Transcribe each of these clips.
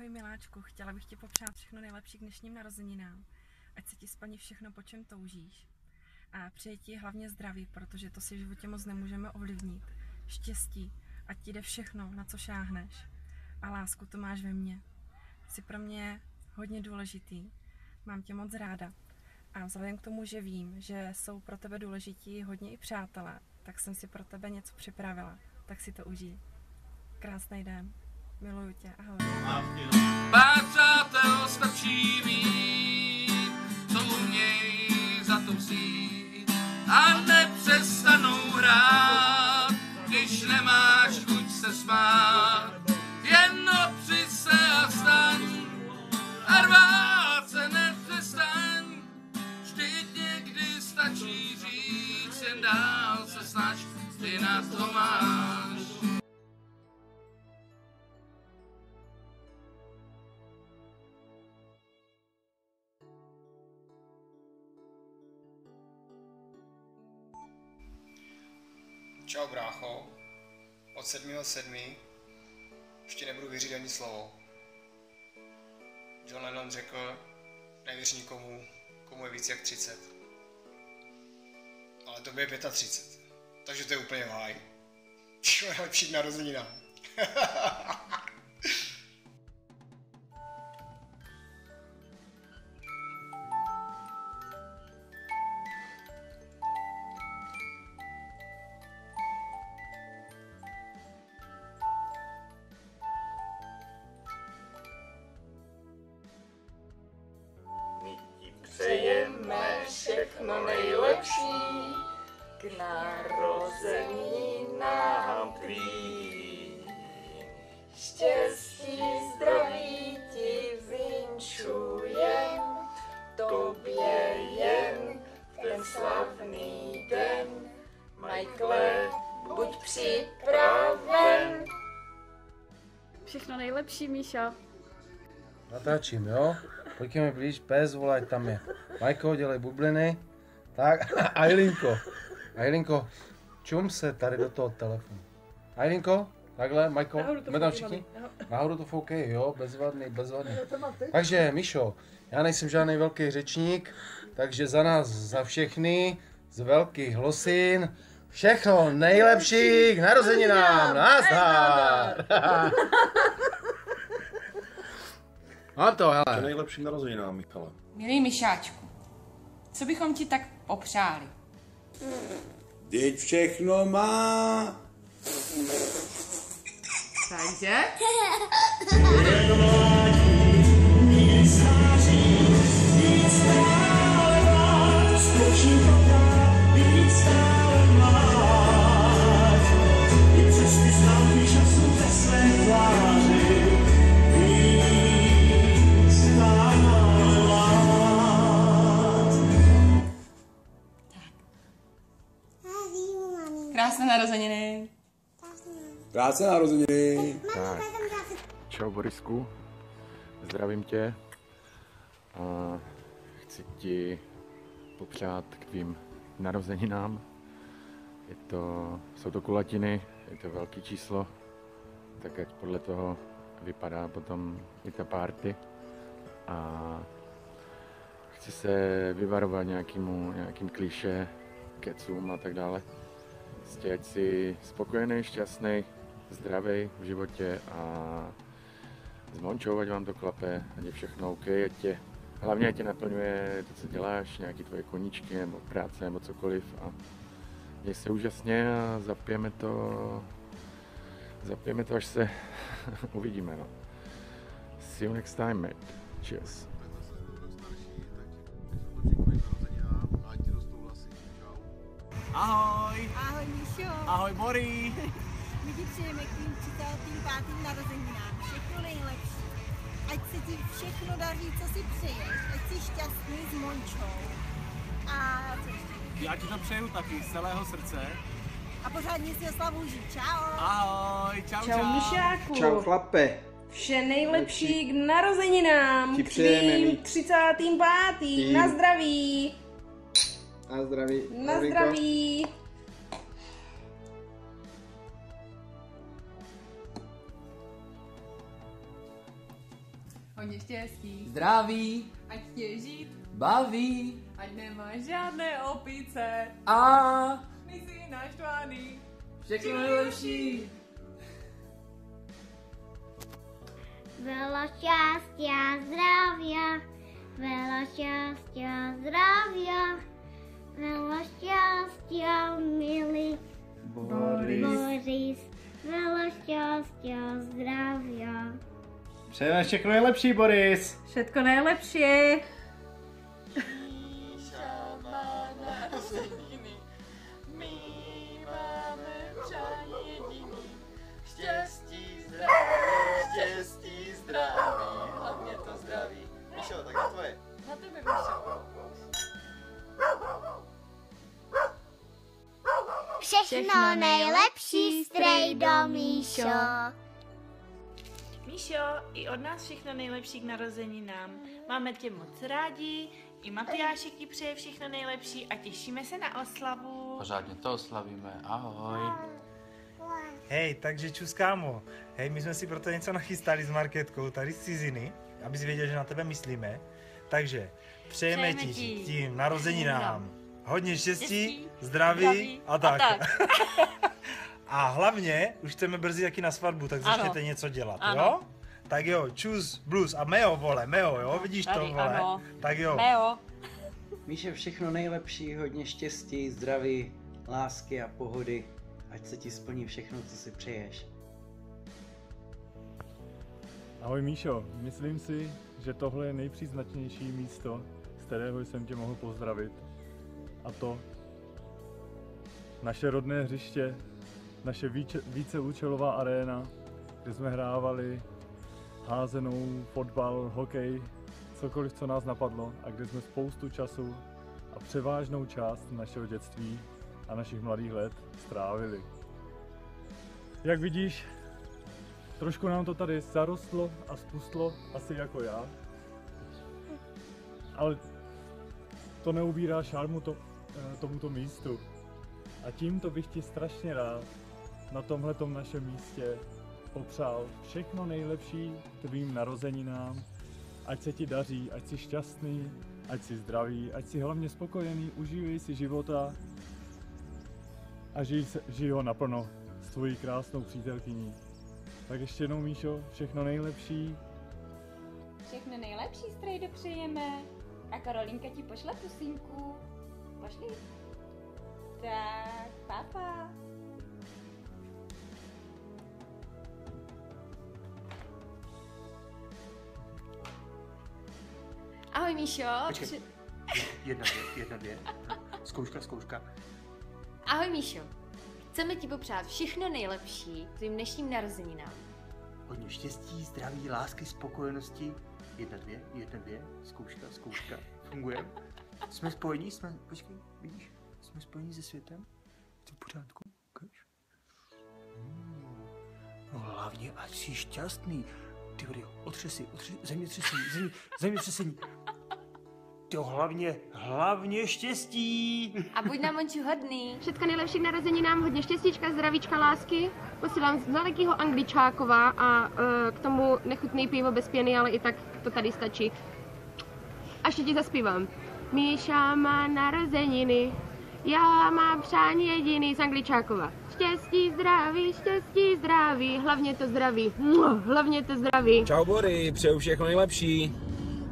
Ahoj miláčku, chtěla bych ti popřát všechno nejlepší k dnešním narozeninám. Ať se ti splní všechno, po čem toužíš. A přeji ti hlavně zdraví, protože to si v životě moc nemůžeme ovlivnit. Štěstí, ať ti jde všechno, na co šáhneš. A lásku to máš ve mně. Jsi pro mě hodně důležitý. Mám tě moc ráda. A vzhledem k tomu, že vím, že jsou pro tebe důležití hodně i přátelé, tak jsem si pro tebe něco připravila. Tak si to užij. Krásný den. Miluju tě, ahoj. Pár přátel stačí mít, co uměj za to vzít a nepřestanou hrát, když nemáš chuť se smát. Jen opři se a staň a rvát se nepřestaň. Vždyť někdy stačí říct, jen dál se snaž, ty na to máš. Čau brácho, od 7.7. ještě nebudu věřit ani slovo. John Lennon řekl, nevěř nikomu, komu je víc jak 30. Ale tobě je 35, takže to je úplně v háji. Lepší k narozeninám. Přejeme všechno nejlepší k narozeninám tvým. Štěstí, zdraví ti vinčujem, tobě jen ten slavný den. Michaele, buď připraven. Všechno nejlepší, Míša. Natáčím, jo? Pojďme blíž, pes, volaj, tam je. Majko, dělej bubliny. Tak, Ajlinko, čum se tady do toho telefonu. Ajlinko, takhle, Majko, jsme tam všichni? Nahoru to foukej, jo, bezvadný. Takže, Míšo, já nejsem žádný velký řečník, takže za nás, za všechny, z velkých hlosin, všechno nejlepší k narozeninám, nazdar! Mám to, hele. To nejlepší narozeninám, Michale. Milý Mišáčku, co bychom ti tak popřáli? Teď všechno má. Takže? Krásné narozeniny. Krásné narozeniny. Tak, čau Borisku, zdravím tě a chci ti popřát k tvým narozeninám. Jsou to kulatiny, je to velký číslo, tak ať podle toho vypadá potom i ta party. A chci se vyvarovat nějakým klišé, kecům a tak dále. Ať jsi spokojený, šťastný, zdravý v životě a s Mončou, ať vám to klape, ať je všechno OK, hlavně tě naplňuje to, co děláš, nějaký tvoje koníčky nebo práce nebo cokoliv a měj se úžasně a zapijeme to, až se uvidíme, no. See you next time, mate. Cheers. Ahoj! Ahoj Míšo! Ahoj Bori! My ti přejeme k tvým 35. narozeninám všechno nejlepší. Ať se ti všechno daří, co si přeješ. Ať jsi šťastný s Mončou. A co ještě? Já ti to přeju taky z celého srdce. A pořádně si oslavu užij. Čau! Ahoj, Čau Míšáku. Čau chlape. Vše nejlepší k narozeninám. Ti K přejeme tvým mít. 35. Na zdraví. Na zdraví. Na zdraví. Hodně štěstí, zdraví, ať tě žít, baví ať nemáš žádné opice, a nejsi naštvaný. všechno nejlepší. Veľa šťastia, zdravia, veľa šťastia, zdravia, veľa šťastia, milý Boris. Veľa šťastia, zdravia. Přejeme všechno nejlepší, Boris. Všetko najlepšie. Míša má narozeniny, my máme přání jediný. Štěstí, zdraví, hlavně to zdraví. Míšo, tak na tvoje. Na tebe, Míšo. Všechno nejlepší, strejdo Míšo. Míšo, i od nás všechno nejlepší k narozeninám. Máme tě moc rádi, i Matyášek ti přeje všechno nejlepší a těšíme se na oslavu. Pořádně to oslavíme, ahoj. Hej, takže čus kámo. Hej, my jsme si proto něco nachystali s Marketkou tady z ciziny, aby si věděl, že na tebe myslíme. Takže přejeme ti tím narozeninám hodně štěstí, zdraví a tak. A hlavně už chceme brzy taky na svatbu, tak začněte něco dělat, jo? Tak jo, čus, blues a Meo, vole, Meo, jo, vidíš to, vole? Ano. Tak jo. Meo. Míše, všechno nejlepší, hodně štěstí, zdraví, lásky a pohody. Ať se ti splní všechno, co si přeješ. Ahoj Míšo, myslím si, že tohle je nejpříznačnější místo, z kterého jsem tě mohl pozdravit. A to naše rodné hřiště, naše víceúčelová aréna, kde jsme hrávali házenou, fotbal, hokej, cokoliv, co nás napadlo a kde jsme spoustu času a převážnou část našeho dětství a našich mladých let strávili. Jak vidíš, trošku nám to tady zarostlo a spustlo, asi jako já, ale to neubírá šarmu tomuto místu. A tímto bych ti strašně rád na tomhletom našem místě popřál všechno nejlepší tvým narozeninám, ať se ti daří, ať jsi šťastný, ať jsi zdravý, ať jsi hlavně spokojený, užívej si života a žij ho naplno s tvojí krásnou přítelkyní. Tak ještě jednou, Míšo, všechno nejlepší. Všechno nejlepší, strejdo, přejeme. A Karolinka ti pošle pusínku. Pošli. Tak, papa. Ahoj, Míšo. Počkej. Jedna, dvě. Zkouška. Ahoj, Míšo. Chceme ti popřát všechno nejlepší tvým dnešním narozeninám. Hodně štěstí, zdraví, lásky, spokojenosti. Jedna, dvě. Zkouška. Funguje. Jsme spojení, počkej, vidíš? Jsme spojení se světem? To v pořádku? Ukáž. No hlavně, ať jsi šťastný. Ty vody, otřesy, zemětřesení. To hlavně štěstí. A buď na Monču hodný. Všetko nejlepší k narozeninám, hodně štěstíčka, zdravíčka, lásky. Posílám z dalekého Angličákova a k tomu nechutný pivo bez pěny, ale i tak to tady stačí. A ještě ti zaspívám. Míša má narozeniny, já mám přání jediný z Angličákova. Štěstí, zdraví, hlavně to zdraví. Čau Bory, přeju všechno nejlepší.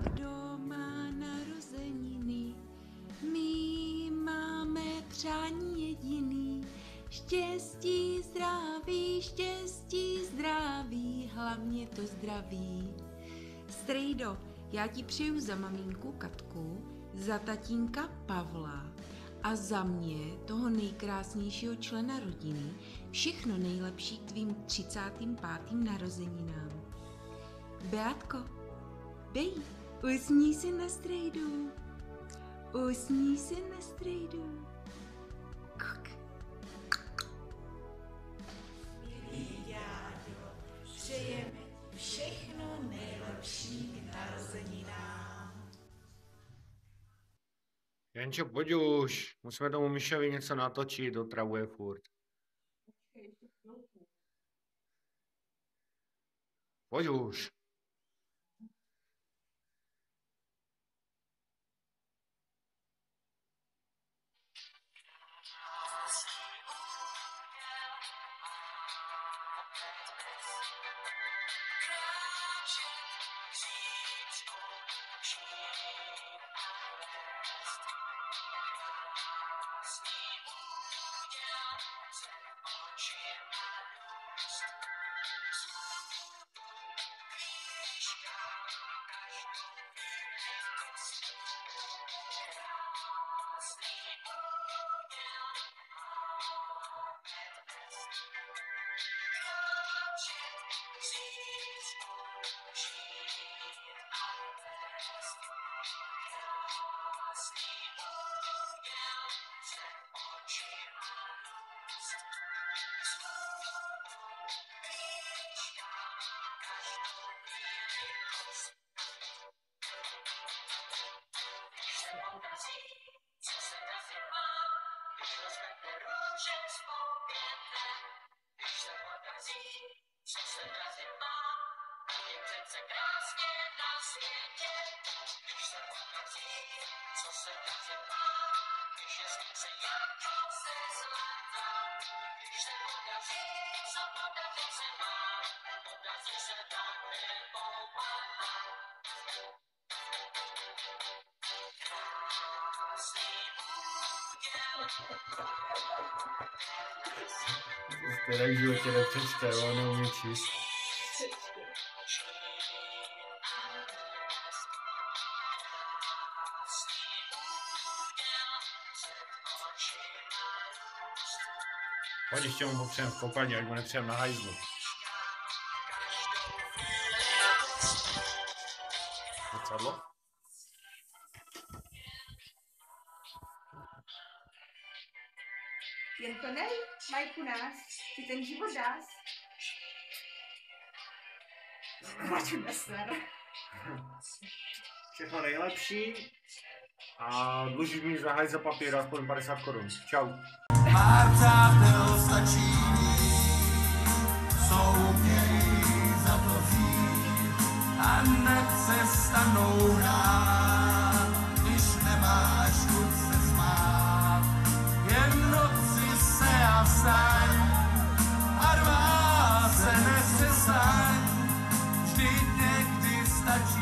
Kdo má narozeniny, my máme přání jediný. Štěstí, zdraví, hlavně to zdraví. Strejdo, já ti přeju za maminku Katku, za tatínka Pavla a za mě, toho nejkrásnějšího člena rodiny, všechno nejlepší k tvým 35. narozeninám. Beátko, bej, usmíj se na strejdu. Přejeme všechno nejlepší k narozeninám. Jančo, pojď už. Musíme tomu Mišovi něco natočit, otravuje furt. Pojď už. Teda v životě nepřečte, on neumí číst. Pojď ještě mu popřejem v koupelně, ať mu nepřejem na hajzlu. Zrcadlo? Jen to nej, Majku nás, ty ten život dáš. Maču neser. Všechno nejlepší a dlužíš mi za hajz za papír aspoň 50 korun. Čau. Pár přátel stačí, co umějí zadložit a nepřestanou hrát, když nemáš chuť se smát. Jen noci se a vstaň a rvát se nepřestaň, vždyť někdy stačí